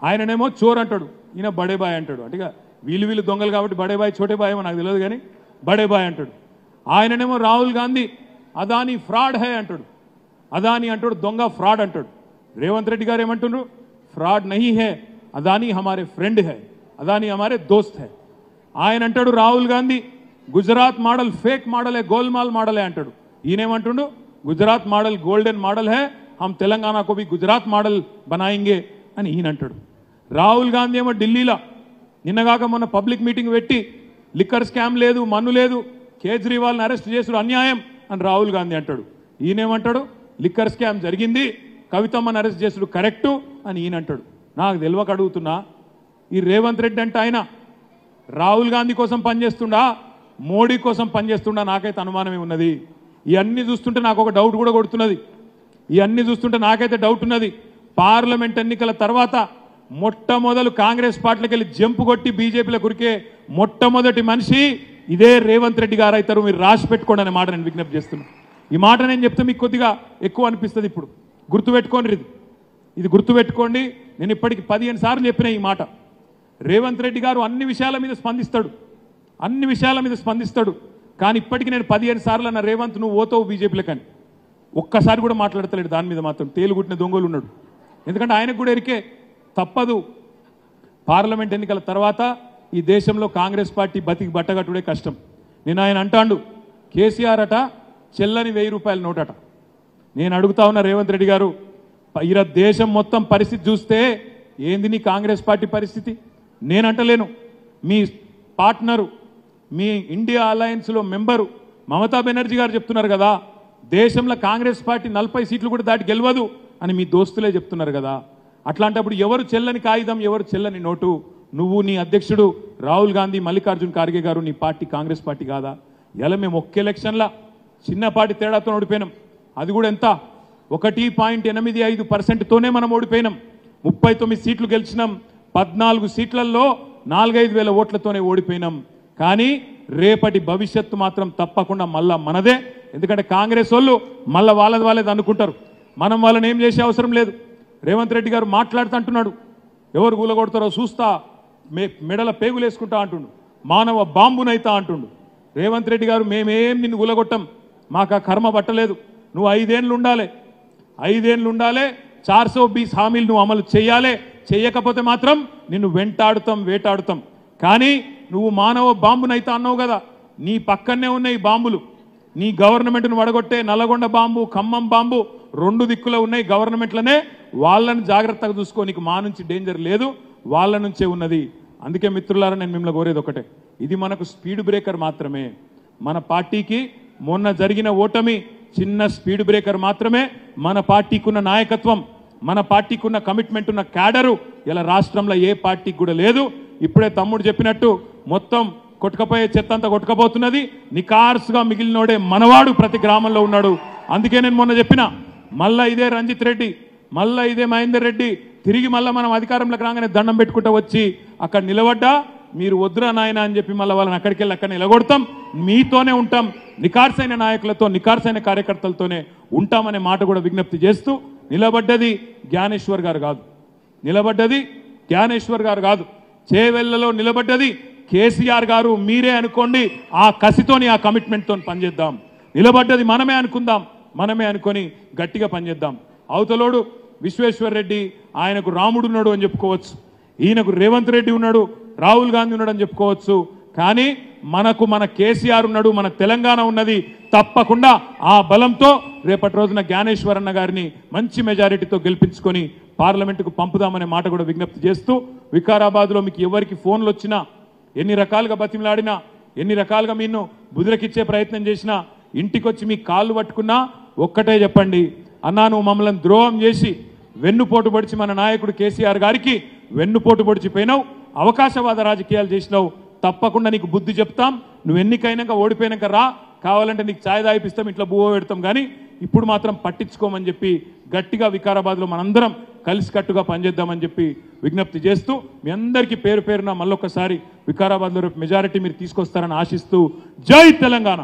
ఆయననేమో చోర్ అంటాడు, ఈయన బడే బాయ్ అంటాడు. అంటే వీళ్ళు దొంగలు కాబట్టి బడే బాయ్ చోటే బాయ్ ఏమో నాకు తెలియదు కానీ బడే బాయ్ అంటాడు. ఆయననేమో రాహుల్ గాంధీ అదానీ ఫ్రాడ్ హై అంటాడు. అదానీ అంటాడు దొంగ, ఫ్రాడ్ అంటాడు. రేవంత్ రెడ్డి గారు ఏమంటున్నారు? ఫ్రాడ్ నహీ హై, అదానీ హమారే ఫ్రెండ్ హై, అదానీ హమారే దోస్త్ హై. ఆయన అంటాడు Rahul Gandhi Gujarat model fake model హై, గోల్మాల్ మోడల్ హై అంటాడు. ఈయనేమంటుండు? గుజరాత్ మోడల్ గోల్డెన్ మోడల్ హై, హమ్ తెలంగాణకు భీ గుజరాత్ మోడల్ బనాయింగే అని ఈయన అంటాడు. రాహుల్ గాంధీ ఏమో ఢిల్లీలో నిన్నగాక మొన్న పబ్లిక్ మీటింగ్ పెట్టి లిక్కర్ స్కామ్ లేదు, మన్ను లేదు, కేజ్రీవాల్ని అరెస్ట్ చేసుడు అన్యాయం అని రాహుల్ గాంధీ అంటాడు. ఈయనేమంటాడు? లిక్కర్ స్కామ్ జరిగింది, కవితమ్మని అరెస్ట్ చేసుడు కరెక్టు అని ఈయన అంటాడు. నాకు తెలియక అడుగుతున్నా, ఈ రేవంత్ రెడ్డి అంటే ఆయన రాహుల్ గాంధీ కోసం పనిచేస్తుండా, మోడీ కోసం పనిచేస్తుండా? నాకైతే అనుమానమే ఉన్నది. ఇవన్నీ చూస్తుంటే నాకు ఒక డౌట్ కూడా కొడుతున్నది. ఇవన్నీ చూస్తుంటే నాకైతే డౌట్ ఉన్నది. పార్లమెంట్ ఎన్నికల తర్వాత మొట్టమొదలు కాంగ్రెస్ పార్టీలకు వెళ్ళి జంపు కొట్టి బీజేపీలో కురికే మొట్టమొదటి మనిషి ఇదే రేవంత్ రెడ్డి గారు అవుతారు. మీరు రాసి పెట్టుకోండి అనే మాట నేను విజ్ఞప్తి చేస్తున్నాను. ఈ మాట నేను చెప్తే మీకు కొద్దిగా ఎక్కువ అనిపిస్తుంది. ఇప్పుడు గుర్తుపెట్టుకోండి, ఇది గుర్తుపెట్టుకోండి. నేను ఇప్పటికి 15 సార్లు చెప్పిన ఈ మాట. రేవంత్ రెడ్డి గారు అన్ని విషయాల మీద స్పందిస్తాడు, అన్ని విషయాల మీద స్పందిస్తాడు. కానీ ఇప్పటికీ నేను 15 సార్లు అన్న రేవంత్ నువ్వు ఓతావు బీజేపీలో, కానీ ఒక్కసారి కూడా మాట్లాడతలేడు దాని మీద. మాత్రం తేలుగుట్టిన దొంగలు ఉన్నాడు. ఎందుకంటే ఆయనకు కూడా ఎరికే తప్పదు. పార్లమెంట్ ఎన్నికల తర్వాత ఈ దేశంలో కాంగ్రెస్ పార్టీ బతికి బట్టగట్టుడే కష్టం. నేను ఆయన అంటాడు కేసీఆర్ అట చెల్లని 1000 రూపాయల నోటట. నేను అడుగుతా ఉన్న రేవంత్ రెడ్డి గారు, ఇలా దేశం మొత్తం పరిస్థితి చూస్తే ఏంది నీ కాంగ్రెస్ పార్టీ పరిస్థితి? నేనంటలేను, మీ పార్ట్నరు, మీ ఇండియా అలయన్స్లో మెంబరు మమతా బెనర్జీ గారు చెప్తున్నారు కదా, దేశంలో కాంగ్రెస్ పార్టీ 40 సీట్లు కూడా దాటి గెలవదు అని మీ దోస్తులే చెప్తున్నారు కదా. అట్లాంటప్పుడు ఎవరు చెల్లని కాగితం, ఎవరు చెల్లని నోటు? నువ్వు, నీ అధ్యక్షుడు రాహుల్ గాంధీ, మల్లికార్జున్ ఖార్గే గారు, నీ పార్టీ కాంగ్రెస్ పార్టీ కాదా? ఇలా మేము ఒక్క ఎలక్షన్లా చిన్నపాటి తేడాతో ఓడిపోయినాం. అది కూడా ఎంత? 1.85%తోనే మనం ఓడిపోయినాం. 39 సీట్లు గెలిచినాం. 14 సీట్లలో 4-5 వేల ఓట్లతోనే ఓడిపోయినాం. కానీ రేపటి భవిష్యత్తు మాత్రం తప్పకుండా మళ్ళా మనదే. ఎందుకంటే కాంగ్రెస్ వాళ్ళు మళ్ళీ వాళ్ళది అనుకుంటారు. మనం వాళ్ళని ఏం చేసే అవసరం లేదు. రేవంత్ రెడ్డి గారు మాట్లాడుతుంటున్నాడు, ఎవరు కూలగొడతారో చూస్తా, మెడల పేగులు వేసుకుంటా అంటుండు, మానవ బాంబునైతా అంటుండు. రేవంత్ రెడ్డి గారు మేమేం నిన్ను కూలగొట్టం, మాకు ఆ కర్మ పట్టలేదు. నువ్వు 5 ఏళ్ళు ఉండాలి, 5 ఏళ్ళు ఉండాలి, 420 హామీలు నువ్వు అమలు చేయాలి. చేయకపోతే మాత్రం నిన్ను వెంటాడుతాం, వేటాడుతాం. కానీ నువ్వు మానవ బాంబునైతా అన్నావు కదా, నీ పక్కనే ఉన్నాయి బాంబులు. నీ గవర్నమెంట్ను వడగొట్టే నల్లగొండ బాంబు, ఖమ్మం బాంబు 2 దిక్కులో ఉన్నాయి గవర్నమెంట్లనే. వాళ్ళని జాగ్రత్తగా చూసుకో, నీకు మా నుంచి డేంజర్ లేదు, వాళ్ళ నుంచే ఉన్నది. అందుకే మిత్రులారా, నేను మిమ్మల్ని కోరేది ఒకటే, ఇది మనకు స్పీడ్ బ్రేకర్ మాత్రమే. మన పార్టీకి మొన్న జరిగిన ఓటమి చిన్న స్పీడ్ బ్రేకర్ మాత్రమే. మన పార్టీకి ఉన్న నాయకత్వం, మన పార్టీకి ఉన్న కమిట్మెంట్ ఉన్న క్యాడరు ఇలా రాష్ట్రంలో ఏ పార్టీకి కూడా లేదు. ఇప్పుడే తమ్ముడు చెప్పినట్టు మొత్తం కొట్టుకపోయే చెత్త అంతా కొట్టుకపోతున్నది. నికార్సుగా మిగిలినోడే మనవాడు ప్రతి గ్రామంలో ఉన్నాడు. అందుకే నేను మొన్న చెప్పిన, మళ్ళా ఇదే రంజిత్ రెడ్డి, మళ్ళా ఇదే మహేందర్ రెడ్డి తిరిగి మళ్ళీ మనం అధికారంలోకి రాగానే దండం పెట్టుకుంటూ వచ్చి అక్కడ నిలబడ్డా మీరు వద్దురా నాయన అని చెప్పి మళ్ళీ వాళ్ళని అక్కడికి వెళ్ళి అక్కడ నిలగొడతాం. మీతోనే ఉంటాం, నికార్సైన నాయకులతో నికార్సైన కార్యకర్తలతోనే ఉంటామనే మాట కూడా విజ్ఞప్తి చేస్తూ, నిలబడ్డది జ్ఞానేశ్వర్ గారు కాదు, నిలబడ్డది జ్ఞానేశ్వర్ గారు కాదు, చేవెళ్లలో నిలబడ్డది కేసీఆర్ గారు. మీరే అనుకోండి, ఆ కసితోని ఆ కమిట్మెంట్తో పనిచేద్దాం. నిలబడ్డది మనమే అనుకుందాం, మనమే అనుకొని గట్టిగా పనిచేద్దాం. అవతలోడు విశ్వేశ్వర్ రెడ్డి, ఆయనకు రాముడు ఉన్నాడు అని చెప్పుకోవచ్చు, ఈయనకు రేవంత్ రెడ్డి ఉన్నాడు, రాహుల్ గాంధీ ఉన్నాడు అని చెప్పుకోవచ్చు. కానీ మనకు మన కేసీఆర్ ఉన్నాడు, మన తెలంగాణ ఉన్నది. తప్పకుండా ఆ బలంతో రేపటి రోజున జ్ఞానేశ్వర్ అన్న గారిని మంచి మెజారిటీతో గెలిపించుకొని పార్లమెంటుకు పంపుదామనే మాట కూడా విజ్ఞప్తి చేస్తూ, వికారాబాద్లో మీకు ఎవరికి ఫోన్లు వచ్చినా, ఎన్ని రకాలుగా బతిమలాడినా, ఎన్ని రకాలుగా మీను బుదిరకిచ్చే ప్రయత్నం చేసినా, ఇంటికొచ్చి మీ కాళ్ళు పట్టుకున్నా ఒక్కటే చెప్పండి, అన్నా నువ్వు మమ్మల్ని ద్రోహం చేసి వెన్నుపోటు పొడిచి మన నాయకుడు కేసీఆర్ గారికి వెన్నుపోటు పొడిచిపోయినావు, అవకాశవాద రాజకీయాలు చేసినావు, తప్పకుండా నీకు బుద్ధి చెప్తాం. నువ్వు ఎన్నికైనాక ఓడిపోయినాక రా, కావాలంటే నీకు ఛాయ్ దాయిపిస్తాం, ఇట్లా బువ్వ పెడతాం, కానీ ఇప్పుడు మాత్రం పట్టించుకోమని చెప్పి గట్టిగా వికారాబాద్లో మనందరం కలిసికట్టుగా పనిచేద్దామని చెప్పి విజ్ఞప్తి చేస్తూ, మీ అందరికీ పేరు పేరున మళ్ళొక్కసారి వికారాబాద్లో రేపు మెజారిటీ మీరు తీసుకొస్తారని ఆశిస్తూ, జై తెలంగాణ.